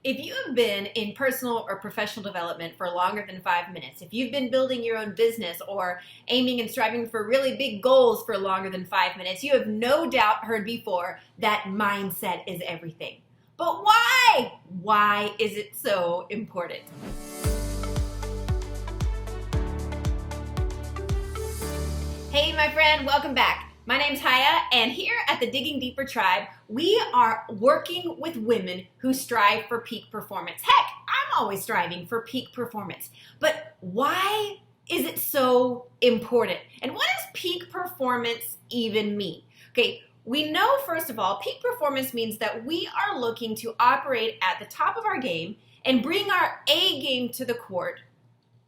If you have been in personal or professional development for longer than 5 minutes, if you've been building your own business or aiming and striving for really big goals for longer than 5 minutes, you have no doubt heard before that mindset is everything. But why? Why is it so important? Hey, my friend, welcome back. My name's Haya, and here at the Digging Deeper Tribe, we are working with women who strive for peak performance. Heck, I'm always striving for peak performance. But why is it so important? And what does peak performance even mean? Okay, we know, first of all, peak performance means that we are looking to operate at the top of our game and bring our A game to the court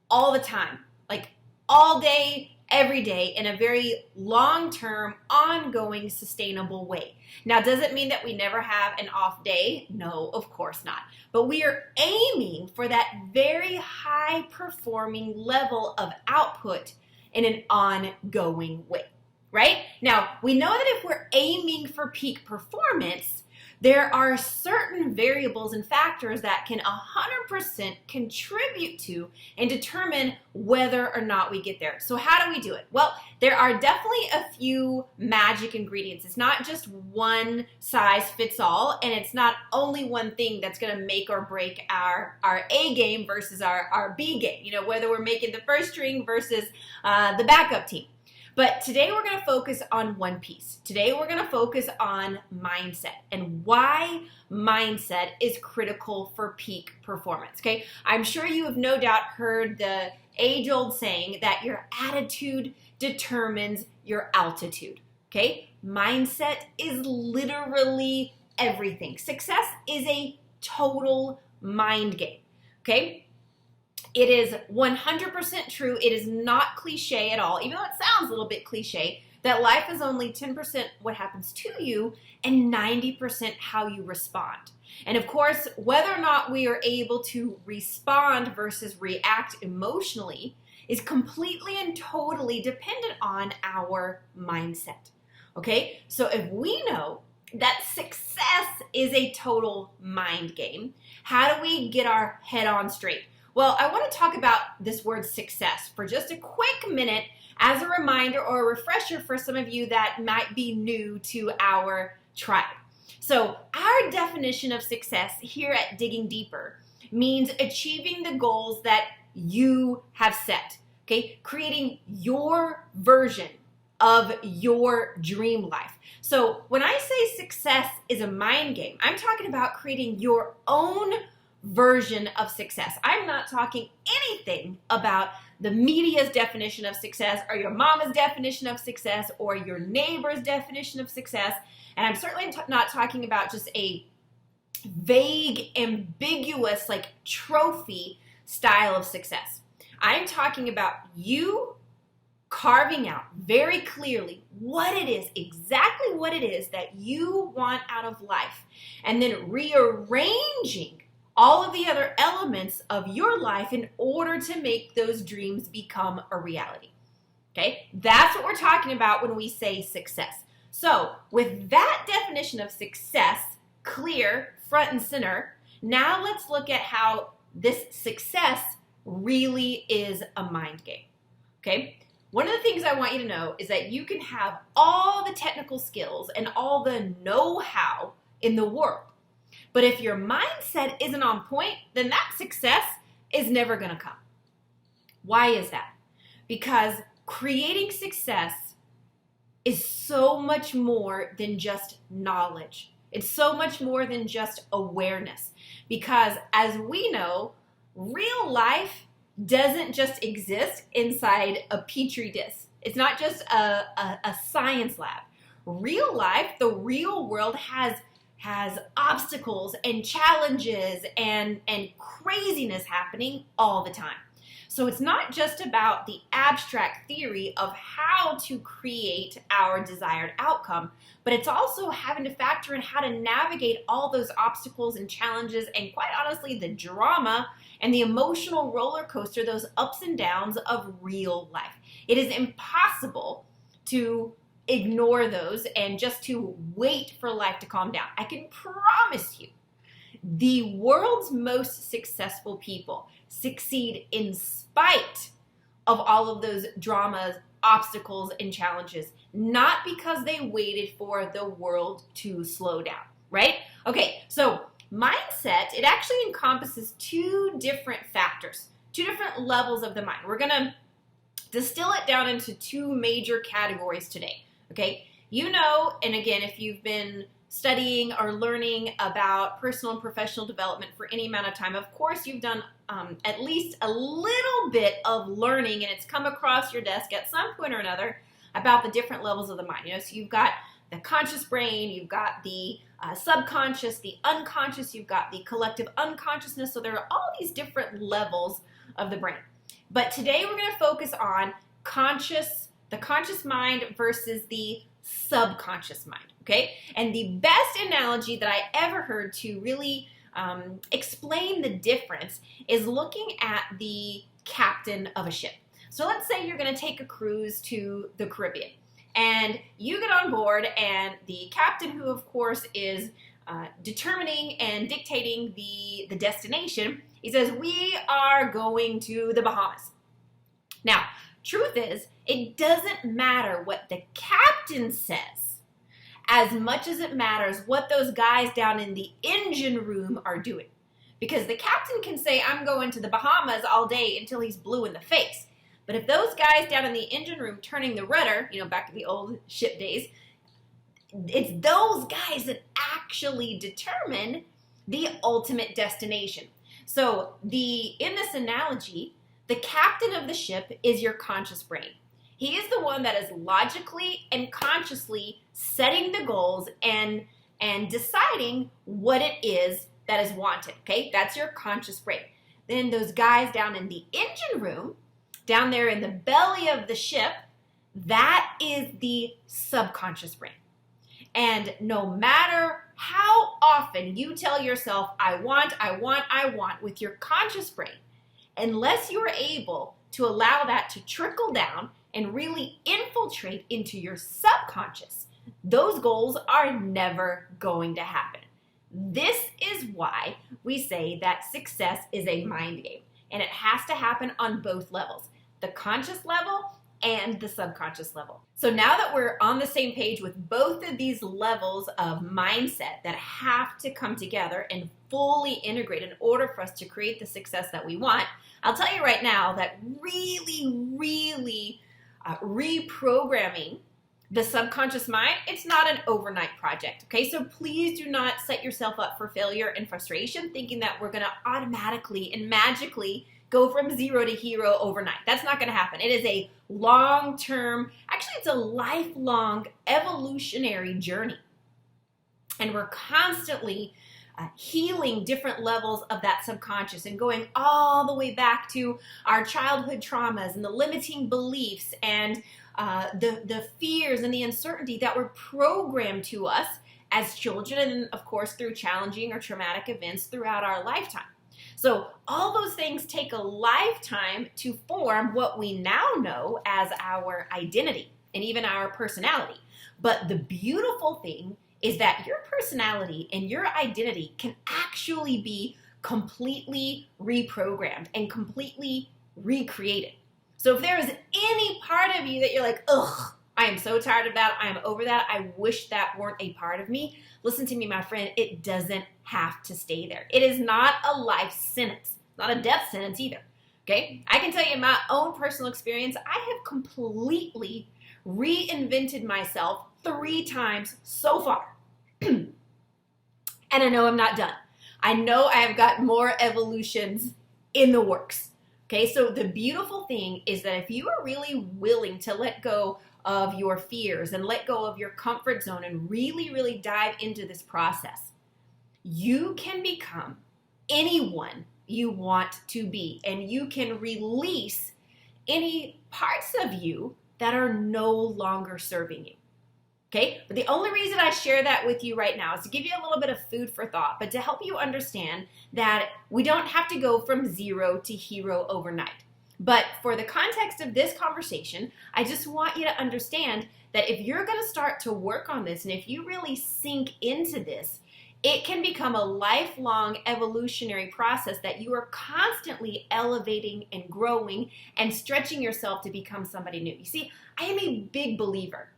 all the time, like all day, every day, in a very long-term, ongoing, sustainable way. Now, does it mean that we never have an off day? No, of course not. But we are aiming for that very high-performing level of output in an ongoing way, right? Now, we know that if we're aiming for peak performance, there are certain variables and factors that can 100% contribute to and determine whether or not we get there. So how do we do it? Well, there are definitely a few magic ingredients. It's not just one size fits all, and it's not only one thing that's going to make or break our A game versus our B game, whether we're making the first string versus the backup team. But today we're going to focus on one piece. Today we're going to focus on mindset and why mindset is critical for peak performance, okay? I'm sure you have no doubt heard the age-old saying that your attitude determines your altitude, okay? Mindset is literally everything. Success is a total mind game, okay? It is 100% true. It is not cliche at all, even though it sounds a little bit cliche, that life is only 10% what happens to you and 90% how you respond. And of course, whether or not we are able to respond versus react emotionally is completely and totally dependent on our mindset. Okay? So if we know that success is a total mind game, how do we get our head on straight? Well, I want to talk about this word success for just a quick minute as a reminder or a refresher for some of you that might be new to our tribe. So our definition of success here at Digging Deeper means achieving the goals that you have set, okay? Creating your version of your dream life. So when I say success is a mind game, I'm talking about creating your own version of success. I'm not talking anything about the media's definition of success or your mama's definition of success or your neighbor's definition of success. And I'm certainly not talking about just a vague, ambiguous, like trophy style of success. I'm talking about you carving out very clearly what it is, exactly what it is that you want out of life, and then rearranging all of the other elements of your life in order to make those dreams become a reality. Okay? That's what we're talking about when we say success. So, with that definition of success clear, front and center, now let's look at how this success really is a mind game. Okay? One of the things I want you to know is that you can have all the technical skills and all the know-how in the world. But if your mindset isn't on point, then that success is never going to come. Why is that? Because creating success is so much more than just knowledge. It's so much more than just awareness. Because as we know, real life doesn't just exist inside a petri dish. It's not just a science lab. Real life, the real world has obstacles and challenges and craziness happening all the time. So it's not just about the abstract theory of how to create our desired outcome, but it's also having to factor in how to navigate all those obstacles and challenges and, quite honestly, the drama and the emotional roller coaster, those ups and downs of real life. It is impossible to ignore those and just to wait for life to calm down. I can promise you the world's most successful people succeed in spite of all of those dramas, obstacles, and challenges, not because they waited for the world to slow down, right? Okay, so mindset, it actually encompasses two different factors, two different levels of the mind. We're going to distill it down into two major categories today, okay? You know, and again, if you've been studying or learning about personal and professional development for any amount of time, of course you've done at least a little bit of learning, and it's come across your desk at some point or another about the different levels of the mind. You know, so you've got the conscious brain, you've got the subconscious, the unconscious, you've got the collective unconsciousness. So there are all these different levels of the brain. But today we're going to focus on the conscious mind versus the subconscious mind, okay? And the best analogy that I ever heard to really explain the difference is looking at the captain of a ship. So let's say you're going to take a cruise to the Caribbean, and you get on board, and the captain, who of course is determining and dictating the destination, he says, we are going to the Bahamas. Now, truth is, it doesn't matter what the captain says as much as it matters what those guys down in the engine room are doing. Because the captain can say, I'm going to the Bahamas all day until he's blue in the face. But if those guys down in the engine room turning the rudder, you know, back in the old ship days, it's those guys that actually determine the ultimate destination. So in this analogy, the captain of the ship is your conscious brain. He is the one that is logically and consciously setting the goals and deciding what it is that is wanted, okay? That's your conscious brain. Then those guys down in the engine room, down there in the belly of the ship, that is the subconscious brain. And no matter how often you tell yourself, I want, with your conscious brain, unless you're able to allow that to trickle down and really infiltrate into your subconscious, those goals are never going to happen. This is why we say that success is a mind game, and it has to happen on both levels, the conscious level and the subconscious level. So now that we're on the same page with both of these levels of mindset that have to come together and fully integrate in order for us to create the success that we want, I'll tell you right now that really reprogramming the subconscious mind, it's not an overnight project, okay? So please do not set yourself up for failure and frustration thinking that we're gonna automatically and magically go from zero to hero overnight. That's not gonna happen. It is a long-term, actually it's a lifelong evolutionary journey. And we're constantly healing different levels of that subconscious and going all the way back to our childhood traumas and the limiting beliefs and the fears and the uncertainty that were programmed to us as children, and of course through challenging or traumatic events throughout our lifetime. So all those things take a lifetime to form what we now know as our identity and even our personality. But the beautiful thing is that your personality and your identity can actually be completely reprogrammed and completely recreated. So if there is any part of you that you're like, ugh, I am so tired of that, I am over that, I wish that weren't a part of me, listen to me, my friend, it doesn't have to stay there. It is not a life sentence, not a death sentence either, okay? I can tell you in my own personal experience, I have completely reinvented myself 3 times so far. And I know I'm not done. I know I have got more evolutions in the works. Okay, so the beautiful thing is that if you are really willing to let go of your fears and let go of your comfort zone and really dive into this process, you can become anyone you want to be, and you can release any parts of you that are no longer serving you. Okay, but the only reason I share that with you right now is to give you a little bit of food for thought, but to help you understand that we don't have to go from zero to hero overnight. But for the context of this conversation, I just want you to understand that if you're going to start to work on this, and if you really sink into this, It can become a lifelong evolutionary process that you are constantly elevating and growing and stretching yourself to become somebody new. You see, I am a big believer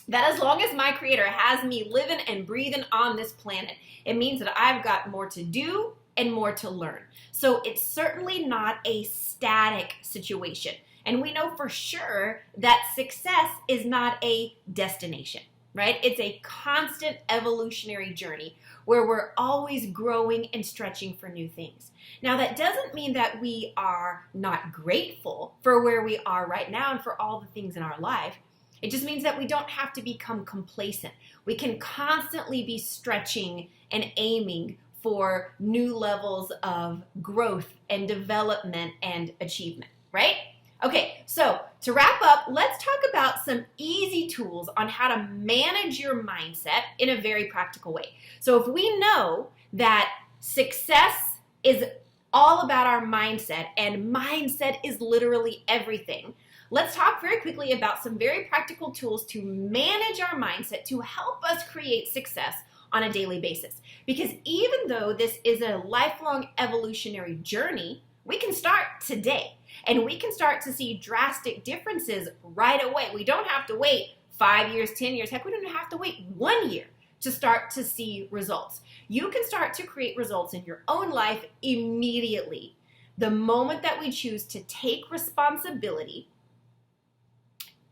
that as long as my Creator has me living and breathing on this planet, it means that I've got more to do and more to learn. So it's certainly not a static situation. And we know for sure that success is not a destination, right? It's a constant evolutionary journey where we're always growing and stretching for new things. Now, that doesn't mean that we are not grateful for where we are right now and for all the things in our life. It just means that we don't have to become complacent. We can constantly be stretching and aiming for new levels of growth and development and achievement, right? Okay, so to wrap up, let's talk about some easy tools on how to manage your mindset in a very practical way. So if we know that success is all about our mindset and mindset is literally everything, let's talk very quickly about some very practical tools to manage our mindset to help us create success on a daily basis. Because even though this is a lifelong evolutionary journey, we can start today and we can start to see drastic differences right away. We don't have to wait 5 years, 10 years. Heck, we don't have to wait 1 year to start to see results. You can start to create results in your own life immediately. The moment that we choose to take responsibility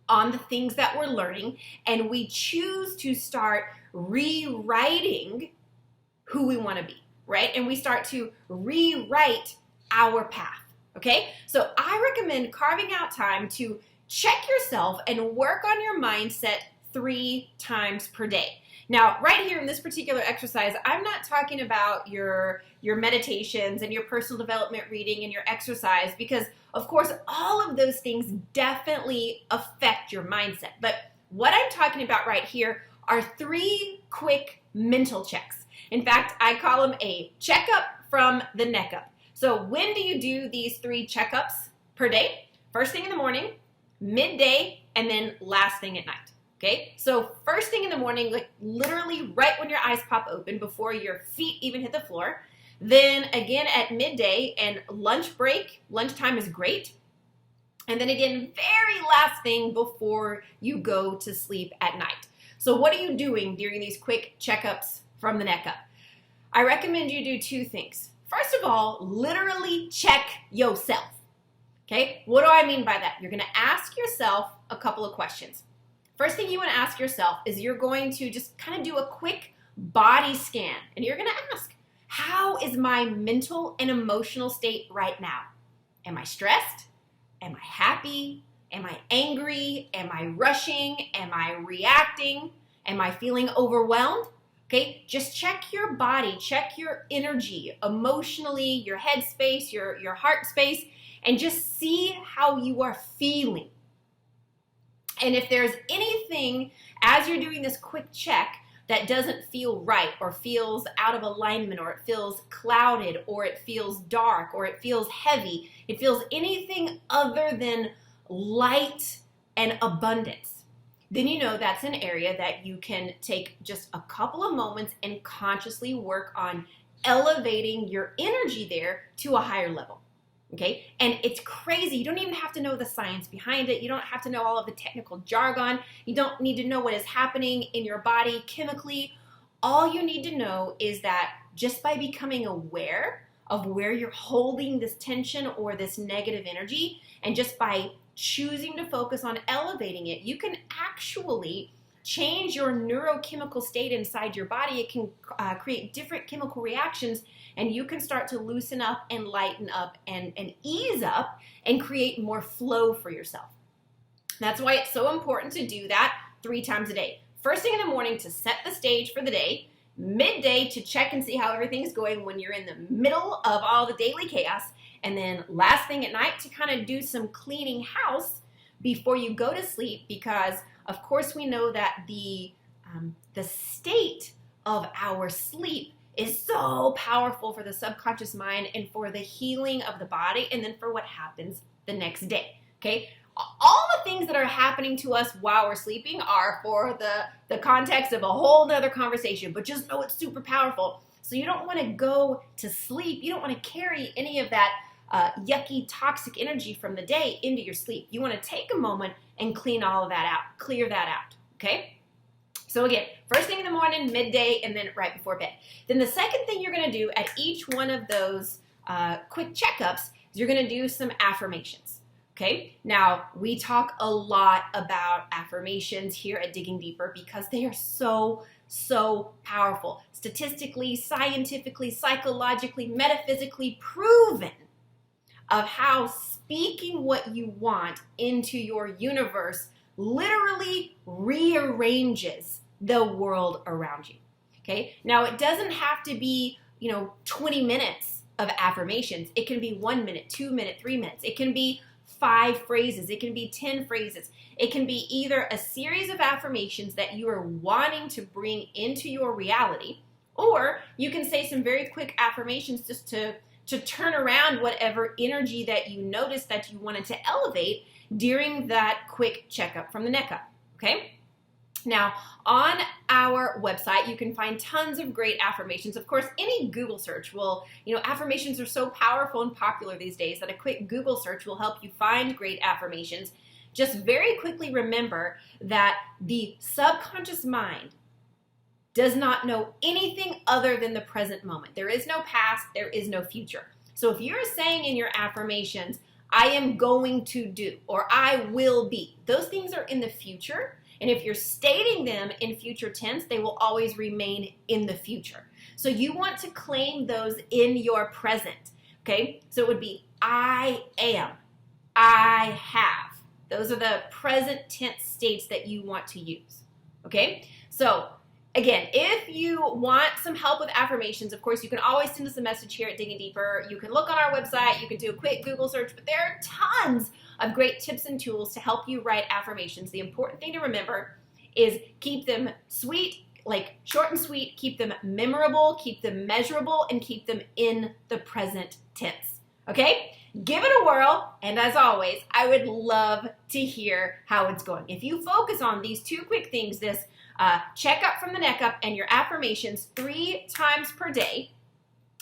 on the things that we're learning and we choose to start rewriting who we want to be, right? And we start to rewrite our path, okay? So I recommend carving out time to check yourself and work on your mindset 3 times per day. Now, right here in this particular exercise, I'm not talking about your meditations and your personal development reading and your exercise because, of course, all of those things definitely affect your mindset. But what I'm talking about right here are 3 quick mental checks. In fact, I call them a checkup from the neck up. So when do you do these 3 checkups per day? First thing in the morning, midday, and then last thing at night. Okay, so first thing in the morning, like literally right when your eyes pop open before your feet even hit the floor. Then again at midday and lunch break, lunchtime is great. And then again, very last thing before you go to sleep at night. So what are you doing during these quick checkups from the neck up? I recommend you do 2 things. First of all, literally check yourself. Okay, what do I mean by that? You're gonna ask yourself a couple of questions. First thing you want to ask yourself is you're going to just kind of do a quick body scan. And you're going to ask, how is my mental and emotional state right now? Am I stressed? Am I happy? Am I angry? Am I rushing? Am I reacting? Am I feeling overwhelmed? Okay, just check your body, check your energy, emotionally, your headspace, your heart space, and just see how you are feeling. And if there's anything as you're doing this quick check that doesn't feel right or feels out of alignment or it feels clouded or it feels dark or it feels heavy, it feels anything other than light and abundance, then you know that's an area that you can take just a couple of moments and consciously work on elevating your energy there to a higher level. Okay, and it's crazy. You don't even have to know the science behind it. You don't have to know all of the technical jargon. You don't need to know what is happening in your body chemically. All you need to know is that just by becoming aware of where you're holding this tension or this negative energy, and just by choosing to focus on elevating it, you can actually change your neurochemical state inside your body. It can create different chemical reactions, and you can start to loosen up and lighten up and ease up and create more flow for yourself. That's why it's so important to do that 3 times a day. First thing in the morning to set the stage for the day, midday to check and see how everything's going when you're in the middle of all the daily chaos, and then last thing at night to kind of do some cleaning house before you go to sleep, because of course we know that the state of our sleep is so powerful for the subconscious mind and for the healing of the body and then for what happens the next day, okay? All the things that are happening to us while we're sleeping are for the context of a whole nother conversation, but just know it's super powerful. So you don't want to go to sleep. You don't want to carry any of that yucky, toxic energy from the day into your sleep. You want to take a moment and clean all of that out, clear that out, okay? So again, first thing in the morning, midday, and then right before bed. Then the second thing you're going to do at each one of those quick checkups is you're going to do some affirmations, okay? Now, we talk a lot about affirmations here at Digging Deeper because they are so powerful. Statistically, scientifically, psychologically, metaphysically proven of how speaking what you want into your universe literally rearranges the world around you, okay? Now, it doesn't have to be, 20 minutes of affirmations. It can be 1 minute, 2 minutes, 3 minutes. It can be 5 phrases. It can be 10 phrases. It can be either a series of affirmations that you are wanting to bring into your reality, or you can say some very quick affirmations just to turn around whatever energy that you noticed that you wanted to elevate during that quick checkup from the neck up, okay? Now, on our website, you can find tons of great affirmations. Of course, any Google search will, affirmations are so powerful and popular these days that a quick Google search will help you find great affirmations. Just very quickly remember that the subconscious mind does not know anything other than the present moment. There is no past, there is no future. So if you're saying in your affirmations, I am going to do, or I will be, those things are in the future. And if you're stating them in future tense, they will always remain in the future. So you want to claim those in your present, okay? So it would be, I am, I have. Those are the present tense states that you want to use, okay? So again, if you want some help with affirmations, of course, you can always send us a message here at Digging Deeper. You can look on our website. You can do a quick Google search, but there are tons of great tips and tools to help you write affirmations. The important thing to remember is keep them sweet, like short and sweet, keep them memorable, keep them measurable, and keep them in the present tense, okay? Give it a whirl, and as always, I would love to hear how it's going. If you focus on these 2 quick things, this checkup from the neck up and your affirmations 3 times per day,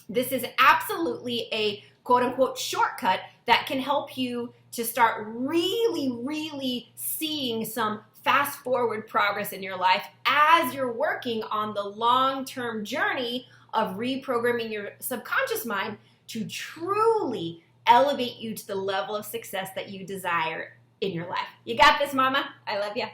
this is absolutely a quote-unquote shortcut that can help you to start really seeing some fast-forward progress in your life as you're working on the long-term journey of reprogramming your subconscious mind to truly elevate you to the level of success that you desire in your life. You got this, mama. I love you.